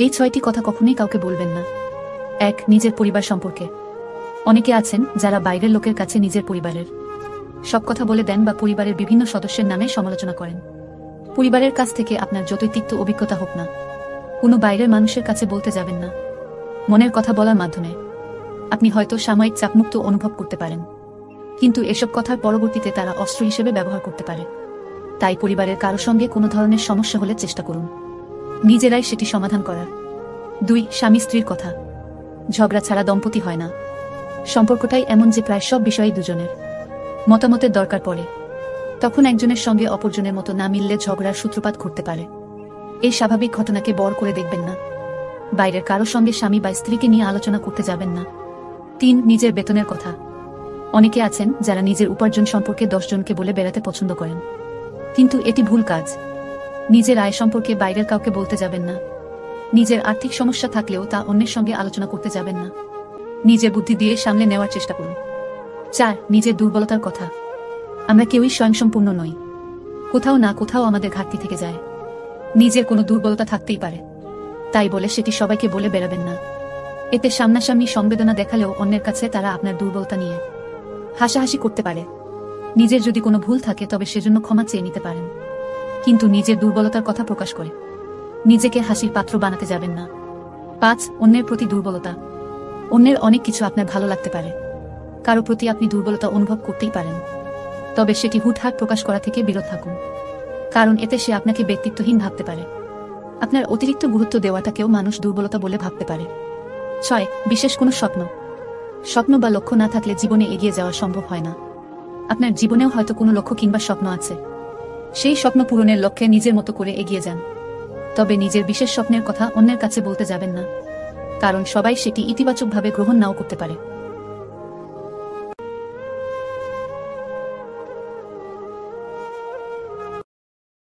এই 6টি কথা কখনোই কাউকে বলবেন না। 1. নিজের পরিবার সম্পর্কে। অনেকে আছেন যারা বাইরের লোকের কাছে নিজের পরিবারের সব কথা বলে দেন বা পরিবারের বিভিন্ন সদস্যের নামে সমালোচনা করেন। পরিবারের কাছ থেকে আপনার যতই তিক্ত অভিজ্ঞতা হোক না, কোনো বাইরের মানুষের কাছে বলতে যাবেন না। মনের কথা বলার মাধ্যমে আপনি হয়তো সাময়িক চাপমুক্ত অনুভব করতে পারেন, কিন্তু এসব কথার পরবর্তীতে তারা অস্ত্র হিসেবে ব্যবহার করতে পারে। তাই পরিবারের কারো সঙ্গে কোনো ধরনের সমস্যা হলে চেষ্টা করুন নিজেরাই সেটি সমাধান করার। 2. স্বামী স্ত্রীর কথা। ঝগড়া ছাড়া দম্পতি হয় না। সম্পর্কটাই এমন যে প্রায় সব বিষয়ে দুজনের মতামতের দরকার পড়ে। তখন একজনের সঙ্গে অপরজনের মতো না মিললে ঝগড়ার সূত্রপাত ঘটতে পারে। এই স্বাভাবিক ঘটনাকে বড় করে দেখবেন না। বাইরের কারো সঙ্গে স্বামী বা স্ত্রীকে নিয়ে আলোচনা করতে যাবেন না। 3. নিজের বেতনের কথা। অনেকে আছেন যারা নিজের উপার্জন সম্পর্কে 10 জনকে বলে বেড়াতে পছন্দ করেন, কিন্তু এটি ভুল কাজ। নিজের আয় সম্পর্কে বাইরের কাউকে বলতে যাবেন না। নিজের আর্থিক সমস্যা থাকলেও তা অন্যের সঙ্গে আলোচনা করতে যাবেন না। নিজের বুদ্ধি দিয়ে সামলে নেওয়ার চেষ্টা করুন। 4. নিজের দুর্বলতার কথা। আমরা কেউই স্বয়ংসম্পূর্ণ নই। কোথাও না কোথাও আমাদের ঘাটতি থেকে যায়। নিজের কোনো দুর্বলতা থাকতেই পারে, তাই বলে সেটি সবাইকে বলে বেড়াবেন না। এতে সামনাসামনি সংবেদনা দেখালেও অন্যের কাছে তারা আপনার দুর্বলতা নিয়ে হাসাহাসি করতে পারে। নিজের যদি কোনো ভুল থাকে তবে সেজন্য ক্ষমা চেয়ে নিতে পারেন, কিন্তু নিজের দুর্বলতার কথা প্রকাশ করে নিজেকে হাসির পাত্র বানাতে যাবেন না। 5. অন্যের প্রতি দুর্বলতা। অন্যের অনেক কিছু আপনার ভালো লাগতে পারে, কারো প্রতি আপনি দুর্বলতা অনুভব করতেই পারেন, তবে সেটি হুটহাট প্রকাশ করা থেকে বিরত থাকুন, কারণ এতে সে আপনাকে ব্যক্তিত্বহীন ভাবতে পারে। আপনার অতিরিক্ত গুরুত্ব দেওয়াটাকেও মানুষ দুর্বলতা বলে ভাবতে পারে। 6. বিশেষ কোনো স্বপ্ন বা লক্ষ্য না থাকলে জীবনে এগিয়ে যাওয়া সম্ভব হয় না। আপনার জীবনেও হয়তো কোনো লক্ষ্য কিংবা স্বপ্ন আছে। সেই স্বপ্ন পূরণের লক্ষ্যে নিজের মতো করে এগিয়ে যান, তবে নিজের বিশেষ স্বপ্নের কথা অন্যের কাছে বলতে যাবেন না, কারণ সবাই সেটি ইতিবাচকভাবে গ্রহণ নাও করতে পারে।